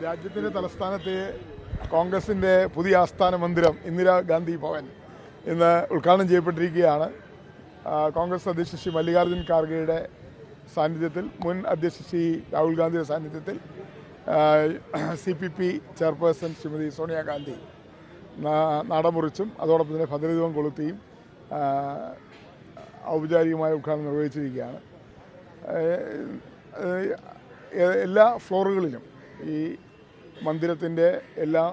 രാജ്യത്തിൻ്റെ തലസ്ഥാനത്തെ കോൺഗ്രസിൻ്റെ പുതിയ ആസ്ഥാന മന്ദിരം ഇന്ദിരാഗാന്ധി ഭവൻ ഇന്ന് ഉദ്ഘാടനം ചെയ്യപ്പെട്ടിരിക്കുകയാണ്. കോൺഗ്രസ് അധ്യക്ഷ ശ്രീ മല്ലികാർജ്ജുൻ ഖാർഗെയുടെ സാന്നിധ്യത്തിൽ, മുൻ അധ്യക്ഷ ശ്രീ രാഹുൽ ഗാന്ധിയുടെ സാന്നിധ്യത്തിൽ CPP ചെയർപേഴ്സൺ ശ്രീമതി സോണിയാഗാന്ധി നടമുറിച്ചും അതോടൊപ്പം തന്നെ ഭദ്രദീപം കൊളുത്തിയും ഔപചാരികമായ ഉദ്ഘാടനം നിർവഹിച്ചിരിക്കുകയാണ്. എല്ലാ ഫ്ലോറുകളിലും ഈ മന്ദിരത്തിൻ്റെ എല്ലാ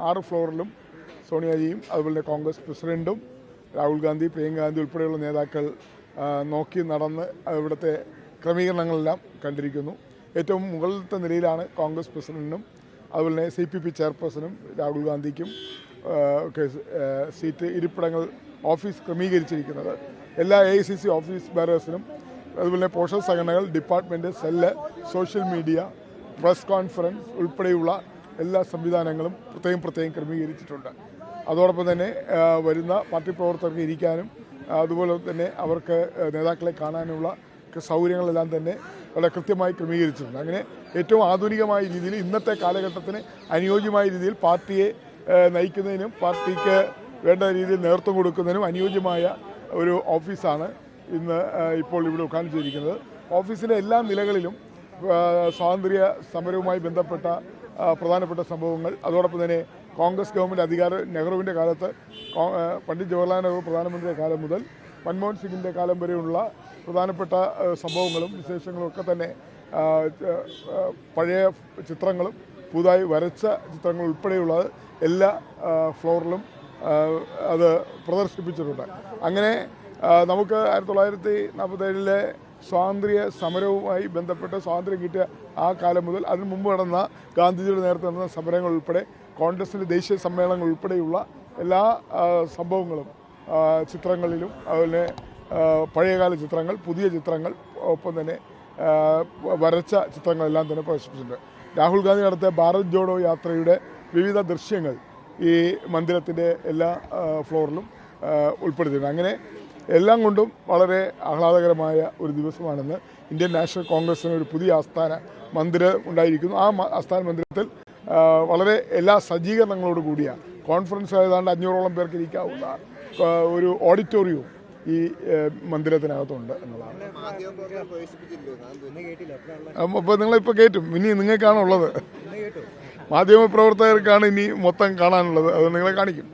6 ഫ്ലോറിലും സോണിയാജിയും അതുപോലെ കോൺഗ്രസ് പ്രസിഡൻറ്റും രാഹുൽ ഗാന്ധി, പ്രിയങ്ക ഗാന്ധി ഉൾപ്പെടെയുള്ള നേതാക്കൾ നോക്കി നടന്ന് ഇവിടുത്തെ ക്രമീകരണങ്ങളെല്ലാം കണ്ടിരിക്കുന്നു. ഏറ്റവും മുകളിലത്തെ നിലയിലാണ് കോൺഗ്രസ് പ്രസിഡന്റിനും അതുപോലെ തന്നെ CPP ചെയർപേഴ്സണും രാഹുൽ ഗാന്ധിക്കും സീറ്റ് ഇരിപ്പിടങ്ങൾ ഓഫീസ് ക്രമീകരിച്ചിരിക്കുന്നത്. എല്ലാ AICC ഓഫീസ് ബെയറേഴ്സിനും അതുപോലെ പോഷക സംഘടനകൾ, department, cell, social media, press conference ഉൾപ്പെടെയുള്ള എല്ലാ സംവിധാനങ്ങളും പ്രത്യേകം ക്രമീകരിച്ചിട്ടുണ്ട്. അതോടൊപ്പം തന്നെ വരുന്ന പാർട്ടി പ്രവർത്തകർക്ക് ഇരിക്കാനും അതുപോലെ തന്നെ അവർക്ക് നേതാക്കളെ കാണാനുള്ള സൗകര്യങ്ങളെല്ലാം തന്നെ വളരെ കൃത്യമായി ക്രമീകരിച്ചിട്ടുണ്ട്. അങ്ങനെ ഏറ്റവും ആധുനികമായ രീതിയിൽ ഇന്നത്തെ കാലഘട്ടത്തിന് അനുയോജ്യമായ രീതിയിൽ പാർട്ടിയെ നയിക്കുന്നതിനും പാർട്ടിക്ക് വേണ്ട രീതിയിൽ നേതൃത്വം കൊടുക്കുന്നതിനും അനുയോജ്യമായ ഒരു ഓഫീസാണ് ഇന്ന് ഇപ്പോൾ ഇവിടെ ഉദ്ഘാടനം ചെയ്തിരിക്കുന്നത്. ഓഫീസിലെ എല്ലാ നിലകളിലും സ്വാതന്ത്ര്യ സമരവുമായി ബന്ധപ്പെട്ട പ്രധാനപ്പെട്ട സംഭവങ്ങൾ, അതോടൊപ്പം തന്നെ കോൺഗ്രസ് ഗവൺമെൻറ് നെഹ്റുവിൻ്റെ കാലത്ത്, പണ്ഡിറ്റ് ജവഹർലാൽ നെഹ്റു പ്രധാനമന്ത്രിയുടെ കാലം മുതൽ മൻമോഹൻ സിംഗിൻ്റെ കാലം വരെയുള്ള പ്രധാനപ്പെട്ട സംഭവങ്ങളും വിശേഷങ്ങളും ഒക്കെ തന്നെ പഴയ ചിത്രങ്ങളും പുതുതായി വരച്ച ചിത്രങ്ങൾ ഉൾപ്പെടെയുള്ള എല്ലാ ഫ്ലോറിലും അത് പ്രദർശിപ്പിച്ചിട്ടുണ്ട്. അങ്ങനെ നമുക്ക് 1947 സ്വാതന്ത്ര്യ സമരവുമായി ബന്ധപ്പെട്ട് സ്വാതന്ത്ര്യം കിട്ടിയ ആ കാലം മുതൽ അതിനു മുമ്പ് നടന്ന ഗാന്ധിജിയുടെ നേതൃത്വം നടന്ന സമരങ്ങൾ ഉൾപ്പെടെ കോൺഗ്രസിൻ്റെ ദേശീയ സമ്മേളനങ്ങൾ ഉൾപ്പെടെയുള്ള എല്ലാ സംഭവങ്ങളും ചിത്രങ്ങളിലും അതുപോലെ പഴയകാല ചിത്രങ്ങൾ, പുതിയ ചിത്രങ്ങൾ, ഒപ്പം തന്നെ വരച്ച ചിത്രങ്ങളെല്ലാം തന്നെ പ്രദർശിപ്പിച്ചിട്ടുണ്ട്. രാഹുൽ ഗാന്ധി നടത്തിയ ഭാരത് ജോഡോ യാത്രയുടെ വിവിധ ദൃശ്യങ്ങൾ ഈ മന്ദിരത്തിൻ്റെ എല്ലാ ഫ്ലോറിലും ഉൾപ്പെടുത്തിയിട്ടുണ്ട്. അങ്ങനെ എല്ലാം കൊണ്ടും വളരെ ആഹ്ലാദകരമായ ഒരു ദിവസമാണെന്ന് ഇന്ത്യൻ നാഷണൽ കോൺഗ്രസിന് ഒരു പുതിയ ആസ്ഥാന മന്ദിരം ഉണ്ടായിരിക്കുന്നു. ആ ആസ്ഥാന മന്ദിരത്തിൽ വളരെ എല്ലാ സജ്ജീകരണങ്ങളോട് കൂടിയ കോൺഫറൻസ് ഏതാണ്ട് 500ഓളം പേർക്ക് ഇരിക്കാവുന്ന ഒരു ഓഡിറ്റോറിയവും ഈ മന്ദിരത്തിനകത്തുണ്ട് എന്നുള്ളതാണ്. അപ്പോൾ നിങ്ങളിപ്പോൾ കേട്ടും, ഇനി നിങ്ങൾക്കാണുള്ളത്. മാധ്യമപ്രവർത്തകർക്കാണ് ഇനി മൊത്തം കാണാനുള്ളത്. അത് നിങ്ങളെ കാണിക്കും.